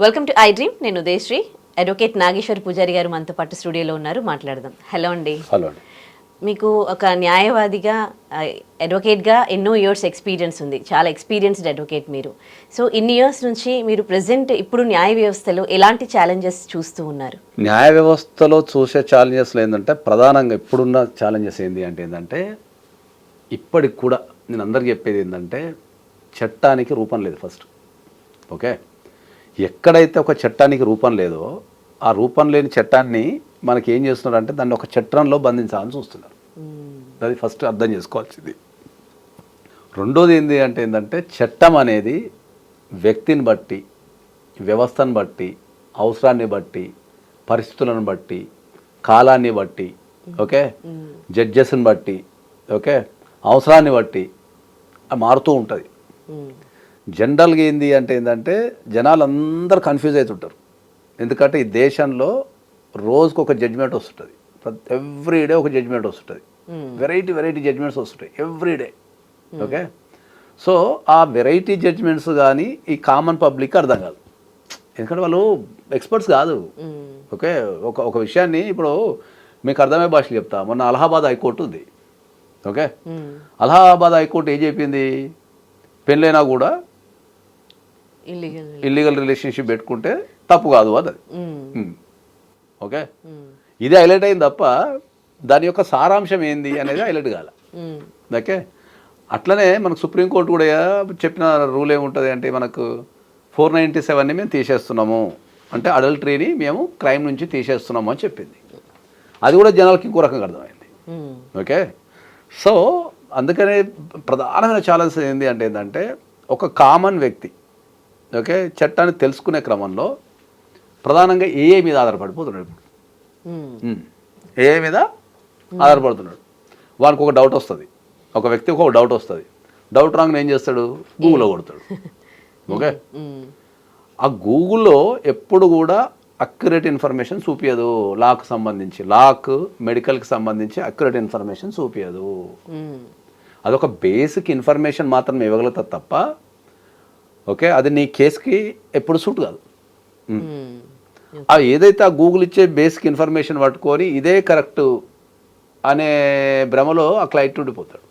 Welcome to I dream. నేను Udayasri. Advocate Nageshwar పూజారి గారు మనతో పాటు స్టూడియోలో ఉన్నారు, మాట్లాడదాం. హలో అండి. హలో అండి. మీకు ఒక న్యాయవాదిగా, అడ్వకేట్గా ఎన్నో ఇయర్స్ ఎక్స్పీరియన్స్ ఉంది, చాలా ఎక్స్పీరియన్స్డ్ అడ్వకేట్ మీరు. సో ఇన్ని ఇయర్స్ నుంచి మీరు ప్రజెంట్ ఇప్పుడు న్యాయ వ్యవస్థలో ఎలాంటి ఛాలెంజెస్ చూస్తూ ఉన్నారు? న్యాయ వ్యవస్థలో చూసే ఛాలెంజెస్లో ఏంటంటే, ప్రధానంగా ఇప్పుడున్న ఛాలెంజెస్ ఏంటంటే ఇప్పటికి కూడా నేను అందరికీ చెప్పేది ఏంటంటే, చట్టానికి రూపం లేదు ఫస్ట్. ఓకే, ఎక్కడైతే ఒక చట్టానికి రూపం లేదో ఆ రూపం లేని చట్టాన్ని మనకి ఏం చేస్తున్నారంటే దాన్ని ఒక చట్రంలో బంధించాలని చూస్తున్నారు. అది ఫస్ట్ అర్థం చేసుకోవాల్సింది. రెండోది ఏంటంటే చట్టం అనేది వ్యక్తిని బట్టి, వ్యవస్థను బట్టి, అవసరాన్ని బట్టి, పరిస్థితులను బట్టి, కాలాన్ని బట్టి, ఓకే, జడ్జెస్ని బట్టి, ఓకే, అవసరాన్ని బట్టి మారుతూ ఉంటుంది. జనరల్గా ఏంటంటే జనాలందరూ కన్ఫ్యూజ్ అవుతుంటారు. ఎందుకంటే ఈ దేశంలో రోజుకు ఒక జడ్జిమెంట్ వస్తుంటుంది, ఎవ్రీడే ఒక జడ్జిమెంట్ వస్తుంటుంది, వెరైటీ జడ్జిమెంట్స్ వస్తుంటాయి ఎవ్రీడే. ఓకే, సో ఆ వెరైటీ జడ్జిమెంట్స్ కానీ ఈ కామన్ పబ్లిక్ అర్థం కాదు, ఎందుకంటే వాళ్ళు ఎక్స్పర్ట్స్ కాదు. ఓకే, ఒక విషయాన్ని ఇప్పుడు మీకు అర్థమయ్యే భాషలో చెప్తా. మొన్న అలహాబాద్ హైకోర్టు ఉంది. ఓకే, అలహాబాద్ హైకోర్టు ఏం చెప్పింది, పెళ్ళైనా కూడా ఇల్లీగల్ రిలేషన్షిప్ పెట్టుకుంటే తప్పు కాదు అన్నది. ఓకే, ఇది హైలైట్ అయింది తప్ప దాని యొక్క సారాంశం ఏంది అనేది హైలైట్ కాల. ఓకే, అట్లనే మనకు సుప్రీంకోర్టు కూడా చెప్పిన రూల్ ఏముంటుంది అంటే, మనకు 497ని మేము తీసేస్తున్నాము అంటే అడల్టరీని మేము క్రైమ్ నుంచి తీసేస్తున్నాము అని చెప్పింది. అది కూడా జనాలకి ఇంకో రకంగా అర్థమైంది. ఓకే, సో అందుకనే ప్రధానమైన ఛాలెంజ్ ఏంటంటే ఒక కామన్ వ్యక్తి, ఓకే, చట్టాన్ని తెలుసుకునే క్రమంలో ప్రధానంగా ఏ మీద ఆధారపడిపోతున్నాడు. ఇప్పుడు ఏ మీద ఆధారపడుతున్నాడు. వానికి ఒక డౌట్ వస్తుంది, ఒక వ్యక్తికి ఒక డౌట్ వస్తుంది. డౌట్ రాగానే ఏం చేస్తాడు, గూగుల్లో కొడతాడు. ఓకే, ఆ గూగుల్లో ఎప్పుడు కూడా అక్యురేట్ ఇన్ఫర్మేషన్ చూపించదు. లాకు సంబంధించి, మెడికల్కి సంబంధించి అక్యురేట్ ఇన్ఫర్మేషన్ చూపించదు. అదొక బేసిక్ ఇన్ఫర్మేషన్ మాత్రం ఇవ్వగలుగుతుంది తప్ప, ఓకే, అది నీ కేసుకి ఎప్పుడు సూట్ కాదు. ఏదైతే ఆ గూగుల్ ఇచ్చే బేసిక్ ఇన్ఫర్మేషన్ పట్టుకొని ఇదే కరెక్ట్ అనే భ్రమలో ఆ క్లయింట్ ఉండిపోతాడు.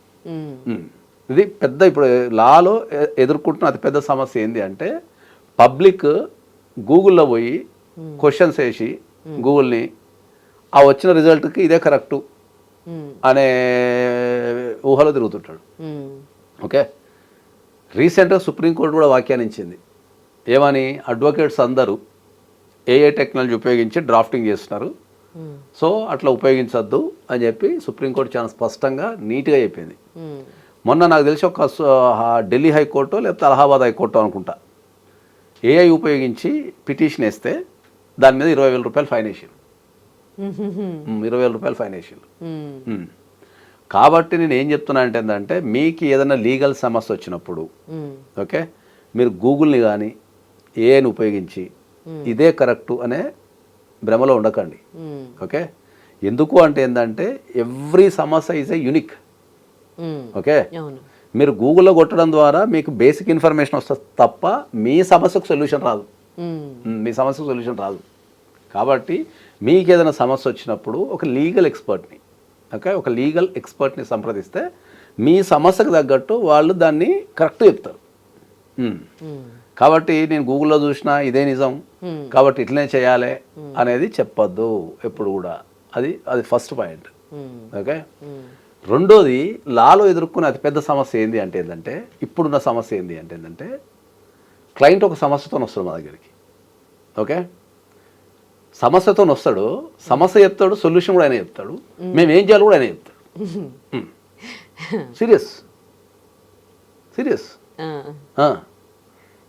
ఇది పెద్ద ఇప్పుడు లాలో ఎదుర్కొంటున్న అతి పెద్ద సమస్య అంటే, పబ్లిక్ గూగుల్లో పోయి క్వశ్చన్స్ వేసి గూగుల్ని ఆ వచ్చిన రిజల్ట్కి ఇదే కరెక్టు అనే ఊహలో తిరుగుతుంటాడు. ఓకే, రీసెంట్గా సుప్రీంకోర్టు కూడా వ్యాఖ్యానించింది. ఏమని, అడ్వకేట్స్ అందరూ ఏఐ టెక్నాలజీ ఉపయోగించి డ్రాఫ్టింగ్ చేస్తున్నారు, సో అట్లా ఉపయోగించొద్దు అని చెప్పి సుప్రీంకోర్టు చాలా స్పష్టంగా నీట్గా చెప్పింది. మొన్న నాకు తెలిసి ఒక ఢిల్లీ హైకోర్టు లేకపోతే అలహాబాద్ హైకోర్టు అనుకుంటా, ఏఐ ఉపయోగించి పిటిషన్ వేస్తే దాని మీద 20,000 రూపాయలు ఫైన్ వేసారు. 20,000 రూపాయలు ఫైన్ వేసారు. కాబట్టి నేను ఏం చెప్తున్నా అంటే, మీకు ఏదైనా లీగల్ సమస్య వచ్చినప్పుడు, ఓకే, మీరు గూగుల్ని కానీ ఏఐని ఉపయోగించి ఇదే కరెక్టు అనే భ్రమలో ఉండకండి. ఓకే, ఎందుకు అంటే ఎవ్రీ సమస్య ఈజ్ ఏ యూనిక్. ఓకే, మీరు గూగుల్లో కొట్టడం ద్వారా మీకు బేసిక్ ఇన్ఫర్మేషన్ వస్తుంది తప్ప మీ సమస్యకు సొల్యూషన్ రాదు. కాబట్టి మీకు ఏదైనా సమస్య వచ్చినప్పుడు ఒక లీగల్ ఎక్స్పర్ట్ని సంప్రదిస్తే మీ సమస్యకు తగ్గట్టు వాళ్ళు దాన్ని కరెక్ట్ చెప్తారు. కాబట్టి నేను గూగుల్లో చూసినా ఇదే నిజం కాబట్టి ఇట్లనే చేయాలి అనేది చెప్పొద్దు ఎప్పుడు కూడా. అది ఫస్ట్ పాయింట్. ఓకే, రెండోది, లాలో ఎదుర్కొనే అతిపెద్ద సమస్య ఏంటంటే ఇప్పుడున్న సమస్య ఏంటంటే క్లయింట్ ఒక సమస్యతో వస్తాడు మా దగ్గరికి. ఓకే, సమస్యతో వస్తాడు, సమస్య చెప్తాడు, సొల్యూషన్ కూడా ఆయన చెప్తాడు, మేము ఏం చేయాలి కూడా ఆయన చెప్తాడు. సీరియస్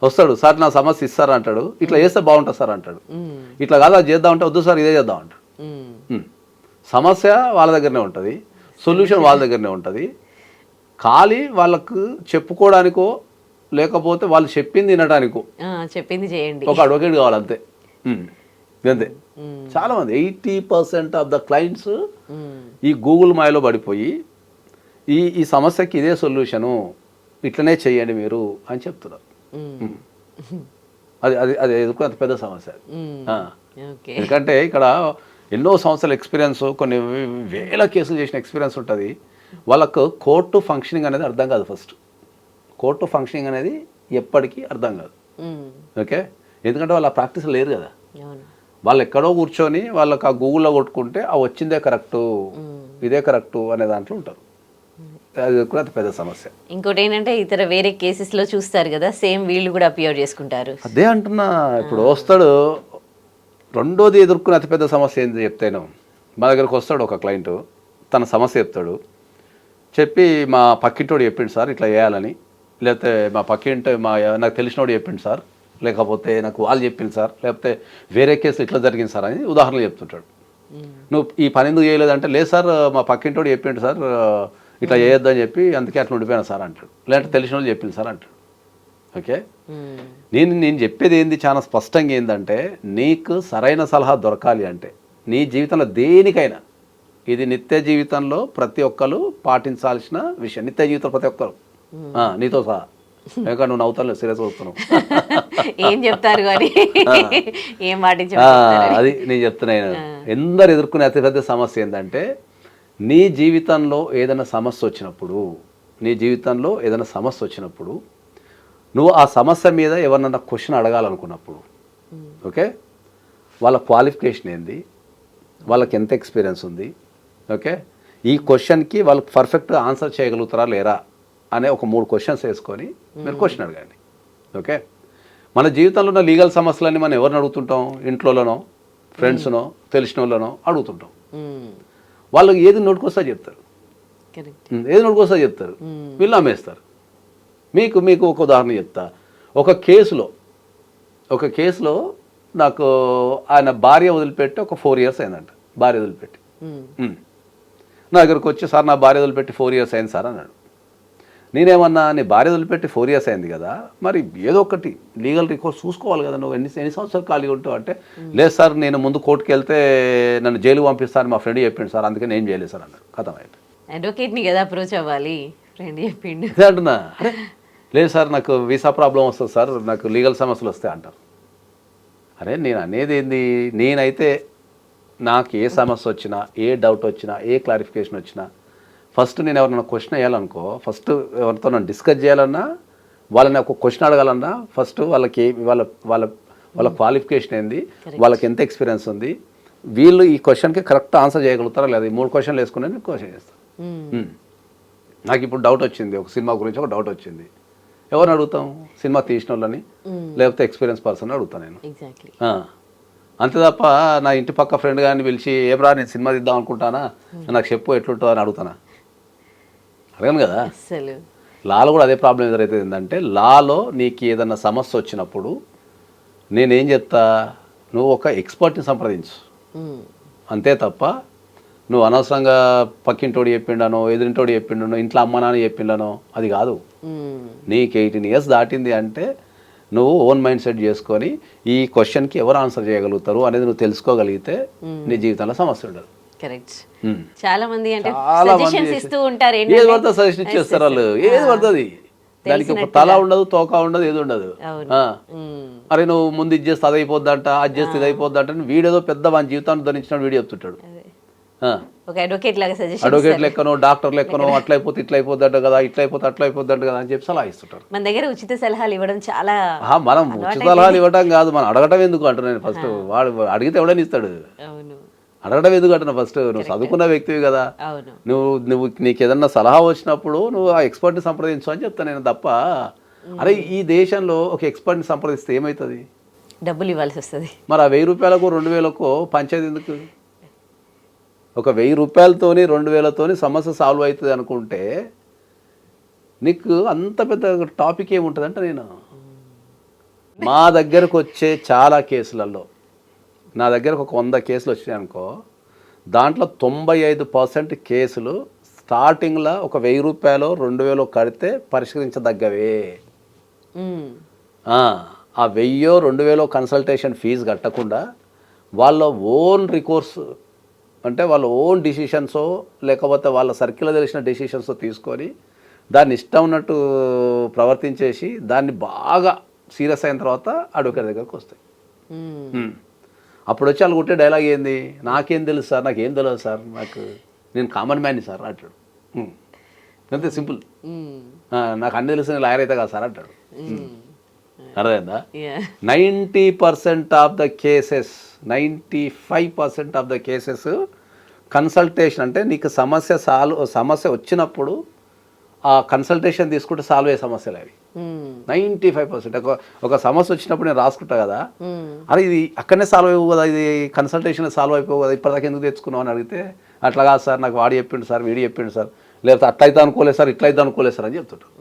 వస్తాడు, సార్ నా సమస్య ఇస్తారా అంటాడు, ఇట్లా చేస్తే బాగుంటుంది సార్ అంటాడు, ఇట్లా కాదు అది చేద్దామంటే వద్దు సార్ ఇదే చేద్దాం అంటాడు. సమస్య వాళ్ళ దగ్గరనే ఉంటుంది, సొల్యూషన్ వాళ్ళ దగ్గరనే ఉంటుంది. ఖాళీ వాళ్ళకు చెప్పుకోవడానికో లేకపోతే వాళ్ళు చెప్పింది వినడానికో చెప్పింది చేయండి ఒక అడ్వకేట్ కావాలి, అంతే. అంతే. చాలా మంది 80% ఆఫ్ ద క్లయింట్స్ ఈ గూగుల్ మాయలో పడిపోయి ఈ సమస్యకి ఇదే సొల్యూషను, ఇట్లనే చెయ్యండి మీరు అని చెప్తున్నారు. అది అది అది ఎదుర్కొనే అంత పెద్ద సమస్య అది. ఆ. ఓకే. ఎందుకంటే ఇక్కడ ఎన్నో సంవత్సరాల ఎక్స్పీరియన్స్, కొన్ని వేల కేసులు చేసిన ఎక్స్పీరియన్స్ ఉంటుంది. వాళ్ళకు కోర్టు ఫంక్షనింగ్ అనేది అర్థం కాదు. ఫస్ట్ కోర్టు ఫంక్షనింగ్ అనేది ఎప్పటికీ అర్థం కాదు. ఓకే, ఎందుకంటే వాళ్ళు ఆ ప్రాక్టీస్ లేరు కదా. వాళ్ళు ఎక్కడో కూర్చొని వాళ్ళకి ఆ గూగుల్లో కొట్టుకుంటే ఆ వచ్చిందే కరెక్టు, ఇదే కరెక్టు అనే దాంట్లో ఉంటారు. అది కూడా అతి పెద్ద సమస్య. ఇంకోటి ఏంటంటే ఇతర వేరే కేసెస్లో చూస్తారు కదా, సేమ్ వీళ్ళు కూడా అపియర్ చేసుకుంటారు. అదే అంటున్నా, ఇప్పుడు వస్తాడు. రెండోది ఎదుర్కొనే అతిపెద్ద సమస్య ఏంటి చెప్తాను. మా దగ్గరకు వస్తాడు ఒక క్లయింట్, తన సమస్య చెప్తాడు. చెప్పి మా పక్కింటోడు చెప్పిండు సార్ ఇట్లా చేయాలని, లేకపోతే మా పక్కింటి నాకు తెలిసినోడు చెప్పిండు సార్, లేకపోతే నాకు వాళ్ళు చెప్పింది సార్, లేకపోతే వేరే కేసు ఇట్లా జరిగింది సార్ అని ఉదాహరణలు చెప్తుంటాడు. నువ్వు ఈ పని ఎందుకు చేయలేదంటే, లేదు సార్ మా పక్కింటోడు చెప్పిండు సార్ ఇట్లా చేయొద్దని చెప్పి అందుకే అట్లా ఉండిపోయాను సార్ అంటాడు. లేదంటే తెలిసిన వాళ్ళు చెప్పింది సార్ అంటాడు. ఓకే, నేను చెప్పేది ఏంది చాలా స్పష్టంగా ఏంటంటే, నీకు సరైన సలహా దొరకాలి అంటే నీ జీవితంలో దేనికైనా, ఇది నిత్య జీవితంలో ప్రతి ఒక్కరు పాటించాల్సిన విషయం. నిత్య జీవితంలో ప్రతి ఒక్కరు, నీతో సహా. ఎందుకంటే నువ్వు నవ్వుతాను, సీరియస్ వస్తున్నావు. ఏం చెప్తారు కానీ ఏం పాటించ, అది నేను చెప్తున్నాను. ఎందరు ఎదుర్కొనే అతిపెద్ద సమస్య ఏంటంటే, నీ జీవితంలో ఏదైనా సమస్య వచ్చినప్పుడు, నువ్వు ఆ సమస్య మీద ఎవరినన్నా క్వశ్చన్ అడగాలనుకున్నప్పుడు, ఓకే, వాళ్ళ క్వాలిఫికేషన్ ఏంది, వాళ్ళకి ఎంత ఎక్స్పీరియన్స్ ఉంది, ఓకే, ఈ క్వశ్చన్కి వాళ్ళకి పర్ఫెక్ట్గా ఆన్సర్ చేయగలుగుతారా లేరా అనే ఒక 3 క్వశ్చన్స్ వేసుకొని మీరు క్వశ్చన్ అడగండి. ఓకే, మన జీవితంలో ఉన్న లీగల్ సమస్యలన్నీ మనం ఎవరిని అడుగుతుంటాం? ఇంట్లోనో, ఫ్రెండ్స్నో, తెలిసిన వాళ్ళనో అడుగుతుంటాం. వాళ్ళు ఏది నోటుకొస్తా చెప్తారు, వీళ్ళు అమ్మేస్తారు. మీకు ఒక ఉదాహరణ చెప్తా. ఒక కేసులో నాకు ఆయన భార్య వదిలిపెట్టి ఒక 4 years అయిందంట. భార్య వదిలిపెట్టి నా దగ్గరకు వచ్చి, సార్ నా భార్య వదిలిపెట్టి 4 years అయింది సార్ అన్నాడు. నేనేమన్నా, నీ భార్య వదిలిపెట్టి 4 years అయింది కదా, మరి ఏదో ఒకటి లీగల్ రికార్డ్ చూసుకోవాలి కదా, నువ్వు ఎన్ని సంవత్సరాలు ఖాళీ ఉంటావు అంటే, లేదు సార్ నేను ముందు కోర్టుకు వెళ్తే నన్ను జైలుకు పంపిస్తాను మా ఫ్రెండ్ చెప్పిండు సార్, అందుకే నేను చేయలేదు సార్ అన్నాడు. కథం అయిపోయింది. అడ్వకేట్ని కదా అప్రోచ్ అవ్వాలి, ఫ్రెండ్ చెప్పిండు. అదే అంటున్నా, లేదు సార్ నాకు వీసా ప్రాబ్లం వస్తుంది సార్, నాకు లీగల్ సమస్యలు వస్తాయి అంటారు. అరే నేను అనేది ఏంది, నేనైతే నాకు ఏ సమస్య వచ్చినా, ఏ డౌట్ వచ్చినా, ఏ క్లారిఫికేషన్ వచ్చినా, ఫస్ట్ నేను ఎవరైనా క్వశ్చన్ వేయాలనుకో, ఫస్ట్ ఎవరితో నన్ను డిస్కస్ చేయాలన్నా, వాళ్ళని ఒక క్వశ్చన్ అడగాలన్నా, ఫస్ట్ వాళ్ళకి వాళ్ళ క్వాలిఫికేషన్ ఏంది, వాళ్ళకి ఎంత ఎక్స్పీరియన్స్ ఉంది, వీళ్ళు ఈ క్వశ్చన్కి కరెక్ట్ ఆన్సర్ చేయగలుగుతారా లేదా, ఈ 3 questions వేసుకుని నేను క్వశ్చన్ చేస్తాను. నాకు ఇప్పుడు డౌట్ వచ్చింది, ఒక సినిమా గురించి ఒక డౌట్ వచ్చింది, ఎవరిని అడుగుతాం? సినిమా తీసిన వాళ్ళని, లేకపోతే ఎక్స్పీరియన్స్ పర్సన్ అడుగుతాను నేను. అంతే తప్ప నా ఇంటి పక్క ఫ్రెండ్ గారిని పిలిచి, ఏబ్రా నేను సినిమా తీద్దాం అనుకుంటానా, నాకు చెప్పు ఎట్లుంటుందో అని అడుగుతానా? అడగను కదా. లాలో కూడా అదే ప్రాబ్లం ఎదురైతే ఏంటంటే, లాలో నీకు ఏదన్నా సమస్య వచ్చినప్పుడు నేనేం చెప్తా, నువ్వు ఒక ఎక్స్పర్ట్ని సంప్రదించు, అంతే తప్ప నువ్వు అనవసరంగా పక్కింటోడు చెప్పిండనో, ఎదురింటోడు చెప్పిండనో, ఇంట్లో అమ్మ నాన్న చెప్పిండనో అది కాదు. నీకు 18 years దాటింది అంటే నువ్వు ఓన్ మైండ్ సెట్ చేసుకొని ఈ క్వశ్చన్కి ఎవరు ఆన్సర్ చేయగలుగుతారు అనేది నువ్వు తెలుసుకోగలిగితే నీ జీవితంలో సమస్య ఉండదు. కరెక్ట్. చాలా మంది అంటే సజెషన్ ఇచ్చేస్తారు వాళ్ళు, ఏది పడుతుంది దానికి ఒక తల ఉండదు, తోక ఉండదు, ఏది ఉండదు. అరే నువ్వు ముందు ఇది చేస్తే అది అయిపోద్దంట, అది చేస్తే ఇది అయిపోద్దంట, వీడేదో పెద్ద మన జీవితాన్ని ధరించిన వీడియో చెప్తుంటాడు. ఒక అడ్వకేట్ లెక్కనో, డాక్టర్ లెక్కనో, అట్లా అయిపోతే ఇట్లా అయిపోద్దంట కదా, ఇట్లా అయిపోతే అట్లా అయిపోద్దంట కదా అని చెప్పి సలహా ఇస్తుంటారు. మన దగ్గర ఉచిత సలహాలు ఇవ్వడం చాలా, మనం ఉచిత సలహాలు ఇవ్వడం కాదు, మనం అడగటం ఎందుకు అంటున్నాను. ఫస్ట్ వాడు అడిగితే ఎవడని ఇస్తాడు, అడగడం ఎందుకు అంటున్నా. ఫస్ట్ నువ్వు చదువుకున్న వ్యక్తివి కదా, నువ్వు నీకు ఏదన్నా సలహా వచ్చినప్పుడు నువ్వు ఆ ఎక్స్పర్ట్ని సంప్రదించు అని చెప్తాను నేను తప్ప. అరే ఈ దేశంలో ఒక ఎక్స్పర్ట్ని సంప్రదిస్తే ఏమవుతుంది? డబ్బులు ఇవ్వాల్సి వస్తుంది. మరి ఆ 1000 రూపాయలకు 2000కో పంచేది ఎందుకు? ఒక 1000 రూపాయలతోని 2000తోని సమస్య సాల్వ్ అవుతుంది అనుకుంటే నీకు అంత పెద్ద టాపిక్ ఏముంటుంది అంటే, నేను మా దగ్గరకు వచ్చే చాలా కేసులలో, నా దగ్గరకు ఒక 100 కేసులు వచ్చినాయి అనుకో, దాంట్లో 95% కేసులు స్టార్టింగ్లో ఒక 1000 రూపాయలు 2000 కడితే పరిష్కరించదగ్గవే. ఆ 1000 2000 కన్సల్టేషన్ ఫీజు కట్టకుండా వాళ్ళ ఓన్ రికోర్స్ అంటే వాళ్ళ ఓన్ డిసిషన్సో లేకపోతే వాళ్ళ సర్కిల్లో తెలిసిన డిసిషన్స్ తీసుకొని దాన్ని ఇష్టం ఉన్నట్టు ప్రవర్తించేసి దాన్ని బాగా సీరియస్ అయిన తర్వాత అడ్వకేట్ దగ్గరకు వస్తాయి. అప్పుడు వచ్చి వాళ్ళు కొట్టే డైలాగ్ ఏంది, నాకేం తెలుసు సార్, నాకేం తెలియదు సార్, నేను కామన్ మ్యాన్ని సార్ అంటాడు. అంతే సింపుల్. నాకు అన్ని తెలిసిన లాయర్ అయితే కాదు సార్ అంటాడు. అర్థమైందా? 90% of the cases 95% of the cases consultation అంటే నీకు సమస్య వచ్చినప్పుడు ఆ కన్సల్టేషన్ తీసుకుంటే సాల్వ్ అయ్యే సమస్యలు అవి. 95% ఒక సమస్య వచ్చినప్పుడు నేను రాసుకుంటా కదా, అరే ఇది అక్కడనే సాల్వ్ అయిపోవు కదా, ఇది కన్సల్టేషన్ సాల్వ్ అయిపోవు కదా, ఇప్పటిదాకా ఎందుకు తెచ్చుకున్నావు అని అడిగితే అట్లా కాదు సార్, నాకు వాడు చెప్పిండు సార్, వీడి చెప్పిండు సార్, లేకపోతే అట్లయితే అనుకోలేదు సార్, ఇట్లయితే అనుకోలేదు సార్ అని చెప్తుంటాడు.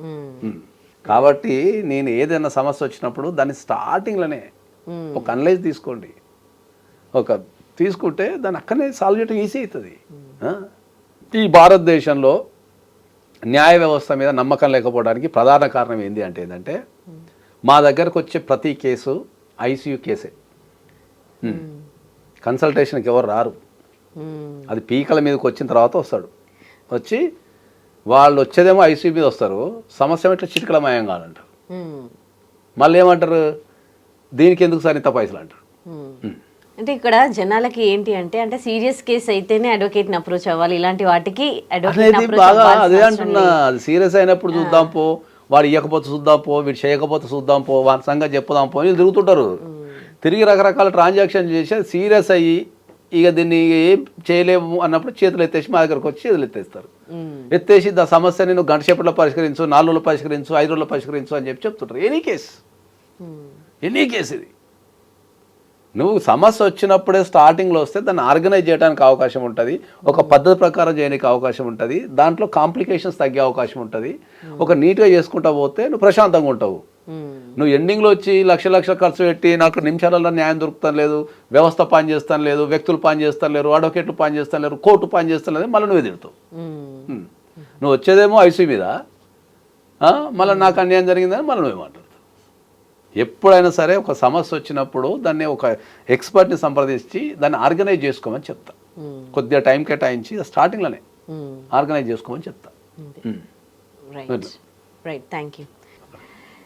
కాబట్టి నేను ఏదైనా సమస్య వచ్చినప్పుడు దాన్ని స్టార్టింగ్లోనే ఒక అనలైజ్ తీసుకోండి, తీసుకుంటే దాన్ని అక్కడనే సాల్వ్ చేయడం ఈజీ అవుతుంది. ఈ భారతదేశంలో న్యాయ వ్యవస్థ మీద నమ్మకం లేకపోవడానికి ప్రధాన కారణం ఏంటంటే మా దగ్గరకు వచ్చే ప్రతి కేసు ఐసీయూ కేసే. కన్సల్టేషన్కి ఎవరు రారు, అది పీకల మీదకి వచ్చిన తర్వాత వస్తాడు. వచ్చి వాళ్ళు వచ్చేదేమో ఐసీయూ మీద వస్తారు, సమస్య ఇట్లా చిటికలమయం కాదంటారు. మళ్ళీ ఏమంటారు, దీనికి ఎందుకు సార్ ఇంత పైసలు అంటారు. అంటే ఇక్కడ జనాలకి ఏంటి అంటే సీరియస్ కేసు అయితేనే అడ్వకేట్ని అప్రోచ్ అవ్వాలి, ఇలాంటి వాటికి బాగా అదే అంటున్నా. అది సీరియస్ అయినప్పుడు చూద్దాం పో, వాడు ఇవ్వకపోతే చూద్దాం పో, వీడు చేయకపోతే చూద్దాం పో, వాని సంగతి చెప్పుదాం పో, వీళ్ళు తిరుగుతుంటారు. తిరిగి రకరకాల ట్రాన్సాక్షన్ చేసి సీరియస్ అయ్యి ఇక దీన్ని ఏం చేయలేము అన్నప్పుడు చేతులు ఎత్తేసి మా దగ్గరకు వచ్చి చేతులు ఎత్తేస్తారు. ఎత్తేసి దా సమస్యని నువ్వు గంట సేపట్లో పరిష్కరించు, 4 రోజులు పరిష్కరించు, 5 రోజుల్లో పరిష్కరించు అని చెప్తుంటారు. ఎనీ కేసు ఇది. నువ్వు సమస్య వచ్చినప్పుడే స్టార్టింగ్లో వస్తే దాన్ని ఆర్గనైజ్ చేయడానికి అవకాశం ఉంటుంది, ఒక పద్ధతి ప్రకారం చేయడానికి అవకాశం ఉంటుంది, దాంట్లో కాంప్లికేషన్స్ తగ్గే అవకాశం ఉంటుంది. ఒక నీట్గా చేసుకుంటా పోతే నువ్వు ప్రశాంతంగా ఉంటావు. నువ్వు ఎండింగ్లో వచ్చి లక్షల ఖర్చు పెట్టి నాకు నిమిషాలలో న్యాయం దొరుకుతాను లేదు, వ్యవస్థ పని చేస్తాను లేదు, వ్యక్తులు పని చేస్తాను లేరు, అడ్వకేట్లు పని చేస్తాను లేరు, కోర్టు పని చేస్తాను లేదు, మళ్ళీ నువ్వే తిడతావు. నువ్వు వచ్చేదేమో ఐసీ మీద, మళ్ళీ నాకు అన్యాయం జరిగిందని మళ్ళీ నువ్వే మాట్లాడతావు. ఎప్పుడైనా సరే ఒక సమస్య వచ్చినప్పుడు దాన్ని ఒక ఎక్స్పర్ట్ని సంప్రదించి దాన్ని ఆర్గనైజ్ చేసుకోమని చెప్తా. కొద్దిగా టైం కేటాయించి స్టార్టింగ్లోనే ఆర్గనైజ్ చేసుకోమని చెప్తా. Right, thank you.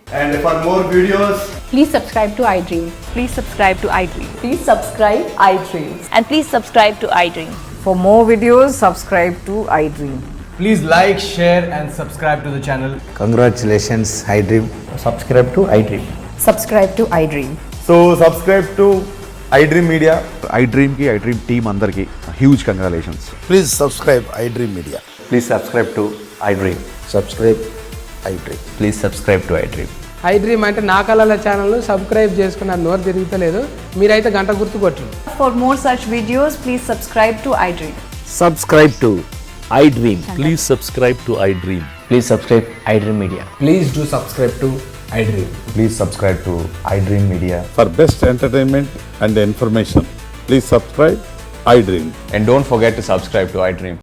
And for more videos, please subscribe to iDream. Please subscribe to iDream. Please subscribe iDream. And please subscribe to iDream. For more videos, subscribe to iDream. please like, share and subscribe to the channel. Congratulations, iDream. Subscribe to iDream. Subscribe to iDream. So subscribe to iDream Media. iDream ki iDream team andarki huge congratulations. Please subscribe iDream Media. Please subscribe to iDream. Subscribe iDream. Please subscribe to iDream. iDream అంటే నా కళల channel subscribe చేసుకున్న నోరు తిరుగుతలేదు, మీరైతే గంట గుర్తు కొట్టండి. For more such videos, please subscribe to iDream. Subscribe to iDream. Please subscribe to iDream. Please subscribe iDream Media. Please do subscribe to iDream. Please subscribe to iDream Media. For best entertainment and information, please subscribe iDream. And don't forget to subscribe to iDream.